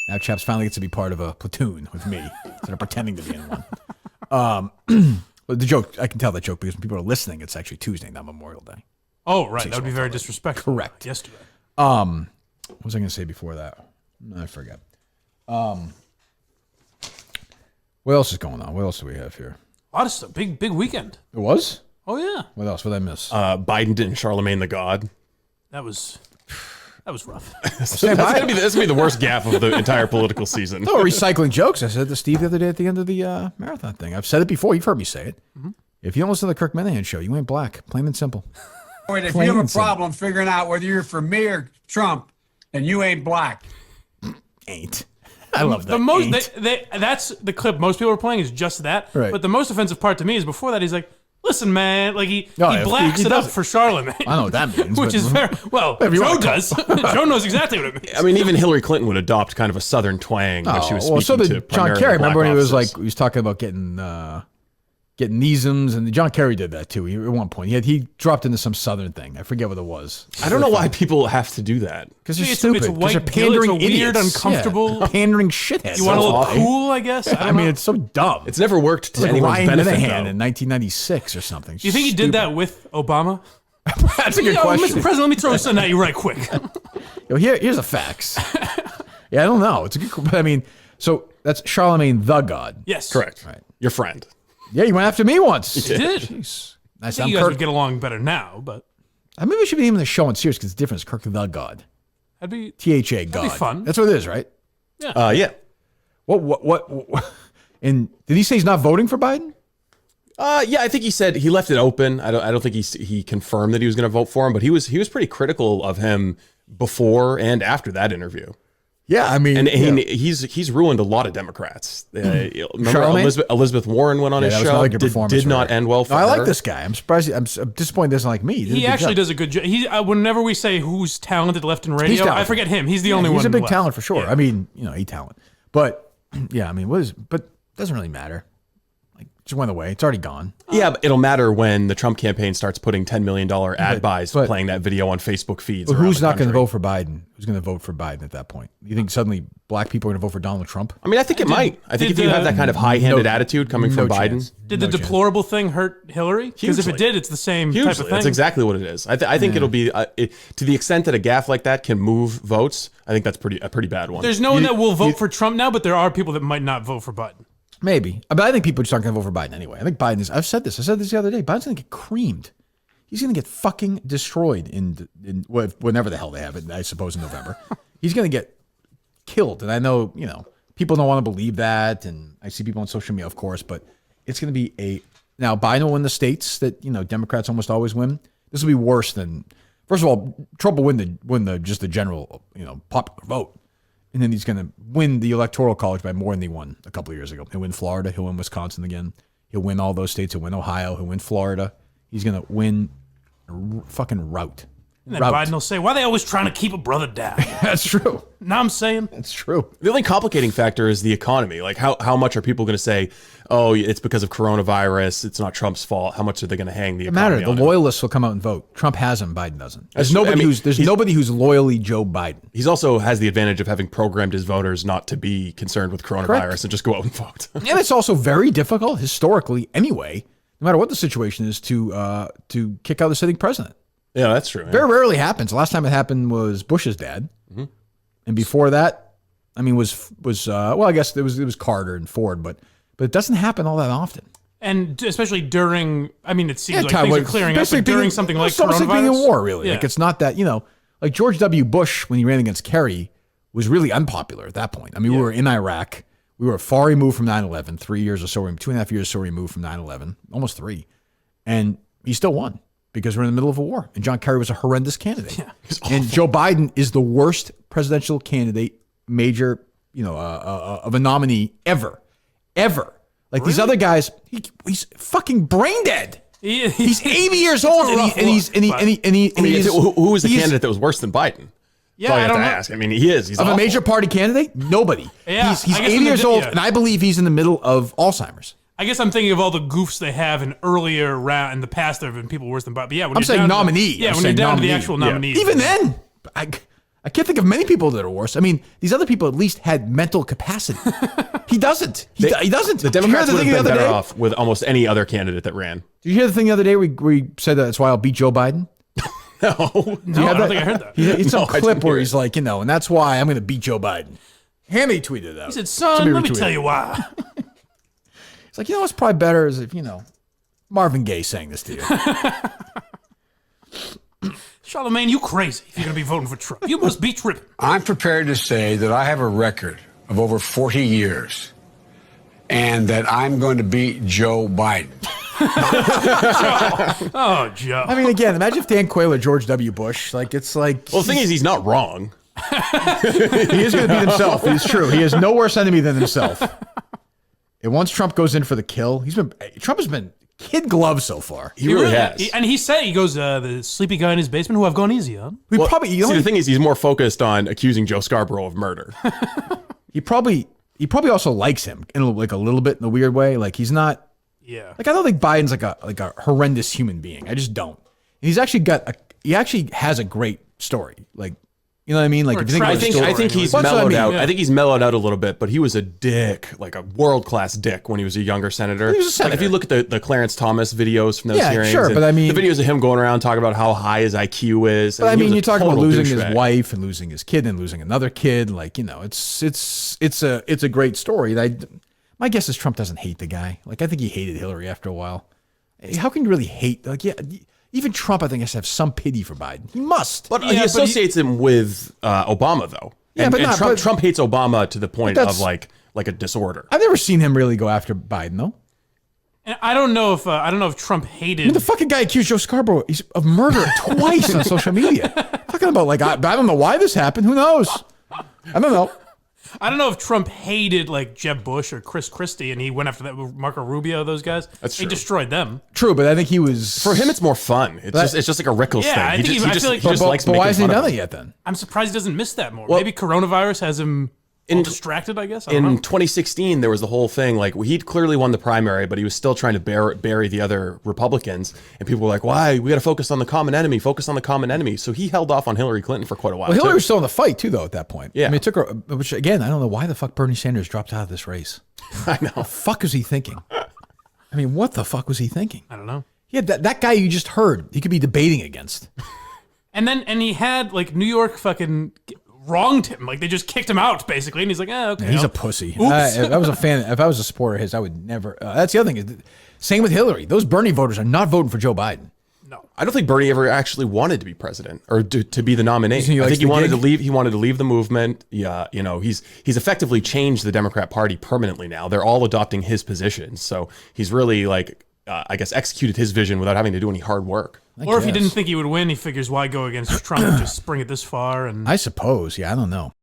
Now Chaps finally gets to be part of a platoon with me instead of pretending to be in one. But the joke, I can tell that joke because when people are listening, it's actually Tuesday, not Memorial Day. Oh, right. That would be very disrespectful. Correct. Yesterday. What was I going to say before that? I forget. What else is going on? What else do we have here? A lot of stuff. Big weekend. It was? Oh, yeah. What else? What did I miss? Biden and Charlemagne Tha God. That was rough. That's going to be the worst gaffe of the entire political season. Oh, recycling jokes. I said to Steve the other day at the end of the marathon thing. I've said it before. You've heard me say it. Mm-hmm. If you don't listen to the Kirk Minihane Show, you ain't black. Plain and simple. If you have a problem figuring out whether you're for me or Trump, then you ain't black. Ain't. I love that. The most that's the clip most people are playing is just that. Right. But the most offensive part to me is before that he's like, "Listen, man," like he blacks it up for Charlemagne. I know what that means, which is very well. Joe does. Joe knows exactly what it means. I mean, even Hillary Clinton would adopt kind of a Southern twang when she was speaking so did to John Kerry. Remember when he was officers. like, he was talking about getting Neesums, and John Kerry did that too. At one point, he dropped into some Southern thing. I forget what it was. I don't know why people have to do that. Because they're stupid. It's white they're pandering guilt. It's a weird, idiots. uncomfortable, pandering shitheads. You want to look cool, I guess. I mean, it's so dumb. It's never worked to like anyone's Ryan benefit. Minihane Though. in 1996 or something. Do you think he did that with Obama? That's a good question. Mr. President, let me throw something at you right quick. Here's the facts. Yeah, I don't know. It's a good. I mean, so that's Charlemagne Tha God. Yes, correct. Right. Your friend. Yeah, you went after me once. He did. Jeez. I Nice. think you guys would get along better now, but I mean, we should be naming the show on Sirius because it's different. It's Kirk Tha God. that'd be THA God. be fun. That's what it is, right? Yeah. What? And did he say he's not voting for Biden? Yeah, I think he said he left it open. I don't think he confirmed that he was going to vote for him, but he was pretty critical of him before and after that interview. Yeah, I mean, he's ruined a lot of Democrats. Remember Charlemagne? Elizabeth Warren went on his that was show. not a good performance Did for not her. end well for No, I her. like this guy. I'm surprised. I'm disappointed he doesn't like me. He actually does a good job. Whenever we say who's talented left in radio, I forget him. He's the only one. He's a big left. talent for sure. Yeah. I mean, he talent. But yeah, I mean, but it doesn't really matter. Like, it just went away. It's already gone. Yeah, but it'll matter when the Trump campaign starts putting $10 million ad buys but- playing that video on Facebook feeds. But around who's the not going to country. vote for Biden? Who's going to vote for Biden at that point? You think suddenly black people are going to vote for Donald Trump? I mean, I think it might. I think if you have that kind of high-handed attitude coming from Biden, chance. Did the deplorable thing hurt Hillary? Because if it did, it's the same type of thing. That's exactly what it is. I think it'll be to the extent that a gaffe like that can move votes. I think that's a pretty bad one. There's no one that will vote for Trump now, but there are people that might not vote for Biden. Maybe. But I think people just aren't going to vote for Biden anyway. I think Biden is. I've said this. I said this the other day. Biden's going to get creamed. He's going to get fucking destroyed in whenever the hell they have it, I suppose in November. He's going to get killed. And I know, people don't want to believe that. And I see people on social media, of course, but it's going to be now Biden will win the states that, Democrats almost always win. This will be worse than, first of all, Trump will win the general, popular vote. And then he's going to win the Electoral College by more than he won a couple of years ago. He'll win Florida. He'll win Wisconsin again. He'll win all those states. He'll win Ohio. He'll win Florida. He's going to win a fucking rout. And then Biden will say, why are they always trying to keep a brother down? That's true. Now I'm saying. That's true. The only complicating factor is the economy. Like how much are people going to say, oh, it's because of coronavirus, it's not Trump's fault. How much are they going to hang the economy on? The loyalists will come out and vote. Trump has them. Biden doesn't. There's That's true. nobody who's loyally Joe Biden. He's also has the advantage of having programmed his voters not to be concerned with coronavirus Correct. and just go out and vote. And it's also very difficult historically anyway, no matter what the situation is, to kick out the sitting president. Yeah, that's true. Very rarely happens. The last time it happened was Bush's dad. Mm-hmm. And before that, I mean, I guess it was Carter and Ford, but it doesn't happen all that often. And especially during, I mean, it seems like things are clearing up, but during something like it's almost coronavirus. like being in war, really. Yeah. Like it's not that, like George W. Bush, when he ran against Kerry, was really unpopular at that point. I mean, we were in Iraq. We were far removed from 9/11, 3 years or so, 2.5 years or so removed from 9/11, almost 3. And he still won because we're in the middle of a war. And John Kerry was a horrendous candidate. Yeah, and Joe Biden is the worst presidential candidate, major, of a nominee ever. Like these other guys, he's fucking brain dead. He's 80 years old, and he's who was the candidate that was worse than Biden? Yeah, I don't ask. I mean, he is. He's of awful. a major party candidate. Nobody. Yeah, he's 80 years old, and I believe he's in the middle of Alzheimer's. I guess I'm thinking of all the goofs they have in earlier round in the past. There have been people worse than Biden. But yeah, when I'm you're saying down nominee. When you're down to the actual nominees. Even then, I can't think of many people that are worse. I mean, these other people at least had mental capacity. He doesn't. He doesn't. The Democrats would have been better off with almost any other candidate that ran. Did you hear the thing the other day where we said that's why I'll beat Joe Biden? No, I don't think I heard that. It's some clip where he's like, and that's why I'm going to beat Joe Biden. Hammy tweeted that. He said, son, let me tell you why. It's like, what's probably better is if, Marvin Gaye sang this to you. Charlemagne, you crazy if you're going to be voting for Trump. You must be tripping. I'm prepared to say that I have a record of over 40 years and that I'm going to beat Joe Biden. Oh, Joe. I mean, again, imagine if Dan Quayle or George W. Bush. It's like... Well, the thing is, he's not wrong. He is going to beat himself. It's true. He has no worse enemy than himself. And once Trump goes in for the kill, Trump has been kid glove so far. He really has. And he said, the sleepy guy in his basement who I've gone easy on. The thing is, he's more focused on accusing Joe Scarborough of murder. He probably also likes him in a little bit in a weird way. Like he's not. Yeah. I don't think Biden's like a horrendous human being. I just don't. And he actually has a great story. You know what I mean? If you think I think he's mellowed out. I think he's mellowed out a little bit, but he was a dick, like a world-class dick when he was a younger senator. He was a senator. If you look at the Clarence Thomas videos from those hearings, sure, but I mean, the videos of him going around talking about how high his IQ is. But you talk about losing his wife and losing his kid and losing another kid. It's a great story. My guess is Trump doesn't hate the guy. I think he hated Hillary after a while. How can you really hate? Even Trump, I think, has to have some pity for Biden. He must. But he associates him with Obama, though. Yeah, Trump hates Obama to the point of like a disorder. I've never seen him really go after Biden, though. And I don't know if Trump hated. The fucking guy accused Joe Scarborough of murder twice on social media. Talking about I don't know why this happened. Who knows? I don't know. I don't know if Trump hated Jeb Bush or Chris Christie and he went after that Marco Rubio, those guys. That's true. He destroyed them. True, but I think he was... For him, it's more fun. It's just like a Rickles thing. I He feel just like likes making fun why hasn't he of done him. it yet then? I'm surprised he doesn't miss that more. Maybe coronavirus has him all distracted, I guess. I don't know. 2016, there was the whole thing. He'd clearly won the primary, but he was still trying to bury the other Republicans. And people were like, why? We got to focus on the common enemy. Focus on the common enemy. So he held off on Hillary Clinton for quite a while. Well, Hillary was still in the fight, too, though, at that point. Yeah. I mean, it took her... Which, again, I don't know why the fuck Bernie Sanders dropped out of this race. I know. What the fuck was he thinking? I mean, what the fuck was he thinking? I don't know. Yeah, that guy you just heard, he could be debating against. And he had New York fucking wronged him. They just kicked him out basically, and he's like, okay. He's a pussy. If I was a fan, if I was a supporter of his, I would never. That's the other thing. Same with Hillary. Those Bernie voters are not voting for Joe Biden. No, I don't think Bernie ever actually wanted to be president or to be the nominee. I think he wanted to leave. He wanted to leave the movement. Yeah, he's effectively changed the Democrat Party permanently now. They're all adopting his positions. So he's really I guess executed his vision without having to do any hard work. Or if he didn't think he would win, he figures why go against Trump and just bring it this far. And I suppose, yeah, I don't know.